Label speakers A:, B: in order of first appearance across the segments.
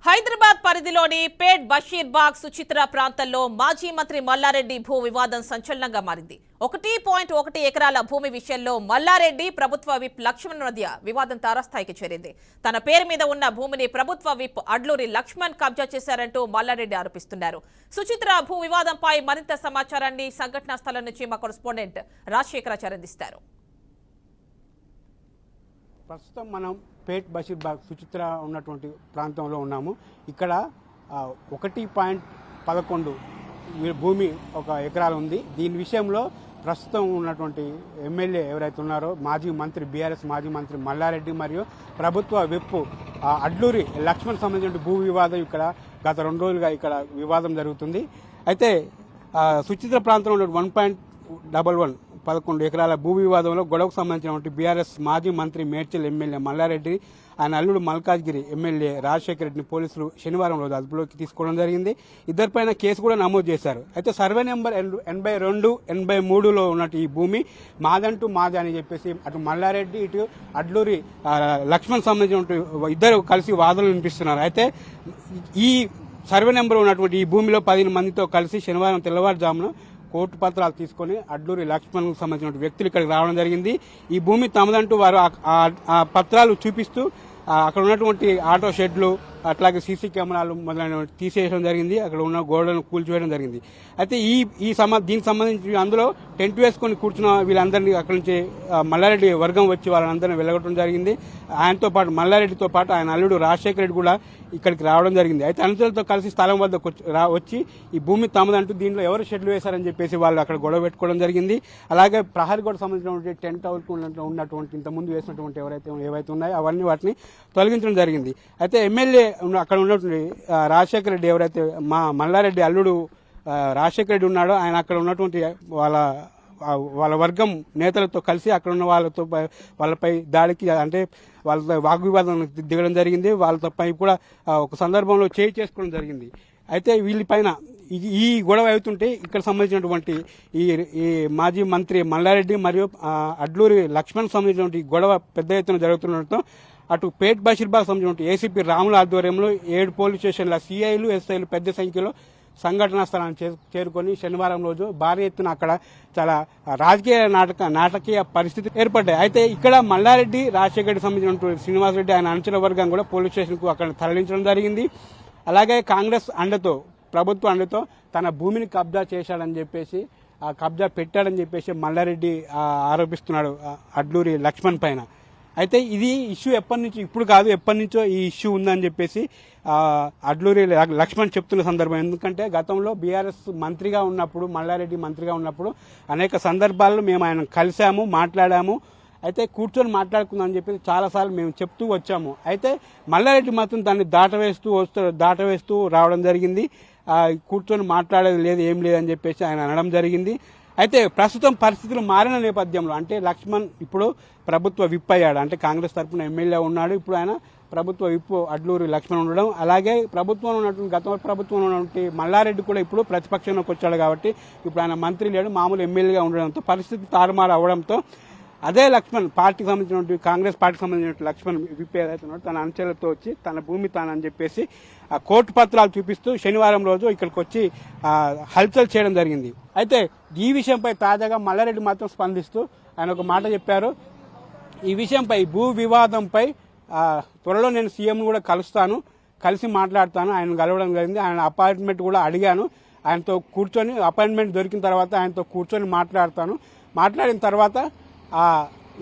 A: హైదరాబాద్ పరిధిలోని పేట్ బషీర్బాగ్ సుచిత్ర ప్రాంతంలో మాజీ మంత్రి మల్లారెడ్డి భూ వివాదం సంచలనంగా మారింది. 1.1 ఎకరాల భూమి విషయంలో మల్లారెడ్డి ప్రభుత్వ విప్ లక్ష్మణ్ మధ్య వివాదం తారాస్థాయికి చేరింది. తన పేరు మీద ఉన్న భూమిని ప్రభుత్వ విప్ అడ్లూరి లక్ష్మణ్ కబ్జా చేశారంటూ మల్లారెడ్డి ఆరోపిస్తున్నారు. సుచిత్ర భూ వివాదంపై మరింత సమాచారాన్ని సంఘటనా స్థలం నుంచి మా కరెస్పాండెంట్ రాజశేఖరాచార్య అందిస్తారు.
B: ప్రస్తుతం మనం పేట్ బషీర్బాగ్ సుచిత్ర ఉన్నటువంటి ప్రాంతంలో ఉన్నాము. ఇక్కడ 1.11 భూమి ఒక ఎకరాలు ఉంది. దీని విషయంలో ప్రస్తుతం ఉన్నటువంటి ఎమ్మెల్యే ఎవరైతే ఉన్నారో మాజీ మంత్రి బీఆర్ఎస్ మాజీ మంత్రి మల్లారెడ్డి మరియు ప్రభుత్వ విప్ అడ్లూరి లక్ష్మణ్ సంబంధించిన భూ వివాదం ఇక్కడ గత 2 రోజులుగా ఇక్కడ వివాదం జరుగుతుంది. అయితే సుచిత్ర ప్రాంతంలో 1.11 ఎకరాల భూ వివాదంలో గొడవకు సంబంధించినటువంటి బీఆర్ఎస్ మాజీ మంత్రి మేడ్చల్ ఎమ్మెల్యే మల్లారెడ్డి ఆయన అల్లుడు మల్కాజ్గిరి ఎమ్మెల్యే రాజశేఖర రెడ్డిని పోలీసులు శనివారం రోజు అదుపులోకి తీసుకోవడం జరిగింది. ఇద్దరిపైన కేసు కూడా నమోదు చేశారు. అయితే సర్వే నెంబర్ 82, 83లో ఉన్నట్టు ఈ భూమి మాదంటూ మాది అని చెప్పేసి అటు మల్లారెడ్డి ఇటు అడ్లూరి లక్ష్మణ్ సంబంధించిన ఇద్దరు కలిసి వాదనలు వినిపిస్తున్నారు. అయితే ఈ సర్వే నెంబర్ ఉన్నటువంటి ఈ భూమిలో 10 మందితో కలిసి శనివారం తెల్లవారుజామున కోర్టు పత్రాలు తీసుకుని అడ్లూరి లక్ష్మణ్ సంబంధించిన వ్యక్తులు ఇక్కడికి రావడం జరిగింది. ఈ భూమి తమదంటూ వారు ఆ పత్రాలు చూపిస్తూ అక్కడ ఉన్నటువంటి ఆటో షెడ్లు అట్లాగే సీసీ కెమెరాలు మొదలైన తీసేయడం జరిగింది. అక్కడ ఉన్న గోడలను కూల్చివేయడం జరిగింది. అయితే దీనికి సంబంధించి అందులో టెంట్ వేసుకొని కూర్చున్న వీళ్ళందరినీ అక్కడి నుంచి మల్లారెడ్డి వర్గం వచ్చి వాళ్ళందరినీ వెళ్ళగొట్టడం జరిగింది. ఆయనతో పాటు మల్లారెడ్డితో పాటు ఆయన అల్లుడు రాజశేఖర రెడ్డి కూడా ఇక్కడికి రావడం జరిగింది. అయితే అనుచరులతో కలిసి స్థలం వద్దకు వచ్చి ఈ భూమి తమదంటూ దీంట్లో ఎవరు షెడ్లు వేశారని చెప్పేసి వాళ్ళు అక్కడ గొడవ పెట్టుకోవడం జరిగింది. అలాగే ప్రహరీ గోడ సంబంధించినటువంటి టెంట్ హౌస్ ఉన్నటువంటి ఇంతకుముందు వేసినటువంటి ఏవైతే ఉన్నాయో అవన్నీ వాటిని తొలగించడం జరిగింది. అయితే ఎమ్మెల్యే అక్కడ ఉన్నటువంటి రాజశేఖర రెడ్డి ఎవరైతే మల్లారెడ్డి అల్లుడు రాజశేఖర రెడ్డి ఉన్నాడో ఆయన అక్కడ ఉన్నటువంటి వాళ్ళ వర్గం నేతలతో కలిసి అక్కడ ఉన్న వాళ్ళపై దాడికి అంటే వాళ్ళతో వాగ్వివాదం దిగడం జరిగింది. వాళ్ళపై కూడా ఒక సందర్భంలో చేసుకోవడం జరిగింది. అయితే వీళ్ళపైన ఈ గొడవ అవుతుంటే ఇక్కడ సంబంధించినటువంటి ఈ మాజీ మంత్రి మల్లారెడ్డి మరియు అడ్లూరి లక్ష్మణ్ సంబంధించినటువంటి గొడవ పెద్ద ఎత్తున జరుగుతుండటంతో అటు పేట్ బషీర్బాగ్ సంబంధించిన ఏసీపీ రాముల ఆధ్వర్యంలో 7 పోలీస్ స్టేషన్ల సిఐలు ఎస్ఐలు పెద్ద సంఖ్యలో సంఘటనా స్థలాన్ని చేరుకొని శనివారం రోజు భారీ ఎత్తున అక్కడ చాలా రాజకీయ నాటకీయ పరిస్థితి ఏర్పడ్డాయి. అయితే ఇక్కడ మల్లారెడ్డి రాజశేఖర రెడ్డి సంబంధించినటువంటి శ్రీనివాసరెడ్డి ఆయన అనుచర వర్గం కూడా పోలీస్ స్టేషన్కు అక్కడ తరలించడం జరిగింది. అలాగే కాంగ్రెస్ అండతో ప్రభుత్వ అండతో తన భూమిని కబ్జా చేశాడని చెప్పేసి కబ్జా పెట్టాడని చెప్పేసి మల్లారెడ్డి ఆరోపిస్తున్నాడు అడ్లూరి లక్ష్మణ్ పైన. అయితే ఇది ఇష్యూ ఎప్పటి నుంచి ఇప్పుడు కాదు ఎప్పటి నుంచో ఈ ఇష్యూ ఉందని చెప్పేసి అడ్లూరి లక్ష్మణ్ చెప్తున్న సందర్భం. ఎందుకంటే గతంలో బీఆర్ఎస్ మంత్రిగా ఉన్నప్పుడు మల్లారెడ్డి మంత్రిగా ఉన్నప్పుడు అనేక సందర్భాల్లో మేము ఆయన కలిసాము మాట్లాడాము. అయితే కూర్చొని మాట్లాడుకుందామని చెప్పి చాలాసార్లు మేము చెప్తూ వచ్చాము. అయితే మల్లారెడ్డి మాత్రం దాన్ని దాటవేస్తూ రావడం జరిగింది. కూర్చొని మాట్లాడేది లేదు ఏం లేదని చెప్పేసి ఆయన అనడం జరిగింది. అయితే ప్రస్తుతం పరిస్థితులు మారిన నేపథ్యంలో అంటే లక్ష్మణ్ ఇప్పుడు ప్రభుత్వ విప్ అయ్యాడు. అంటే కాంగ్రెస్ తరఫున ఎమ్మెల్యే ఉన్నాడు. ఇప్పుడు ఆయన ప్రభుత్వ విప్ అడ్లూరి లక్ష్మణ్ ఉండడం, అలాగే ప్రభుత్వంలో ఉన్నటువంటి గత ప్రభుత్వంలో ఉన్నటువంటి మల్లారెడ్డి కూడా ఇప్పుడు ప్రతిపక్షంలోకి వచ్చాడు. కాబట్టి ఇప్పుడు ఆయన మంత్రి లేడు, మామూలు ఎమ్మెల్యేగా ఉండడంతో పరిస్థితి తారుమారు అవడంతో అదే లక్ష్మణ్ పార్టీకి సంబంధించినటువంటి కాంగ్రెస్ పార్టీకి సంబంధించిన లక్ష్మణ్ విప్ ఏదైతే ఉన్నాడో తన అంచెలతో వచ్చి తన భూమి తానని చెప్పేసి కోర్టు పత్రాలు చూపిస్తూ శనివారం రోజు ఇక్కడికి వచ్చి హల్చల్ చేయడం జరిగింది. అయితే ఈ విషయంపై తాజాగా మల్లారెడ్డి మాత్రం స్పందిస్తూ ఆయన ఒక మాట చెప్పారు. ఈ విషయంపై భూ వివాదంపై త్వరలో నేను సీఎం కూడా కలిసి మాట్లాడతాను. ఆయన కలవడం జరిగింది. ఆయన అపాయింట్మెంట్ కూడా అడిగాను. ఆయనతో కూర్చొని అపాయింట్మెంట్ దొరికిన తర్వాత ఆయనతో కూర్చొని మాట్లాడిన తర్వాత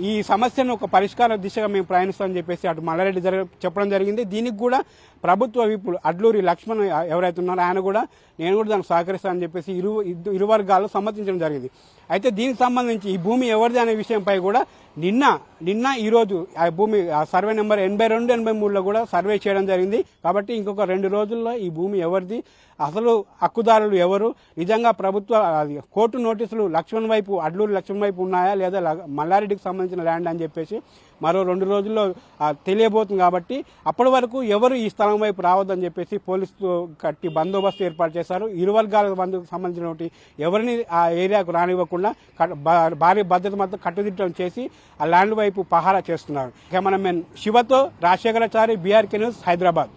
B: ఈ సమస్యను ఒక పరిష్కార దిశగా మేము ప్రయాణిస్తామని చెప్పేసి అటు మల్లారెడ్డి చెప్పడం జరిగింది. దీనికి కూడా ప్రభుత్వ విపులు అడ్లూరి లక్ష్మణ్ ఎవరైతే ఉన్నారో ఆయన కూడా నేను కూడా దానికి సహకరిస్తానని చెప్పేసి ఇరు వర్గాలు సమ్మతించడం జరిగింది. అయితే దీనికి సంబంధించి ఈ భూమి ఎవరిది అనే విషయంపై కూడా నిన్న ఈ రోజు ఆ భూమి సర్వే నెంబర్ 82, 83లో కూడా సర్వే చేయడం జరిగింది. కాబట్టి ఇంకొక 2 రోజుల్లో ఈ భూమి ఎవరిది, అసలు హక్కుదారులు ఎవరు, నిజంగా ప్రభుత్వ కోర్టు నోటీసులు అడ్లూరి లక్ష్మణ్ వైపు ఉన్నాయా లేదా మల్లారెడ్డికి సంబంధించిన ల్యాండ్ అని చెప్పేసి మరో 2 రోజుల్లో తెలియబోతుంది. కాబట్టి అప్పటి వరకు ఎవరు ఈ స్థలం వైపు రావద్దని చెప్పేసి పోలీసులు కట్టి బందోబస్తు ఏర్పాటు చేశారు. ఇరు వర్గాల సంబంధించినటువంటి ఎవరిని ఆ ఏరియాకు రానివ్వకుండా భారీ భద్రత మొత్తం కట్టుదిట్టం చేసి ఆ ల్యాండ్ వైపు పహారా చేస్తున్నారు. కెమెరామెన్ శివతో రాజశేఖరాచారి, బీఆర్కే న్యూస్, హైదరాబాద్.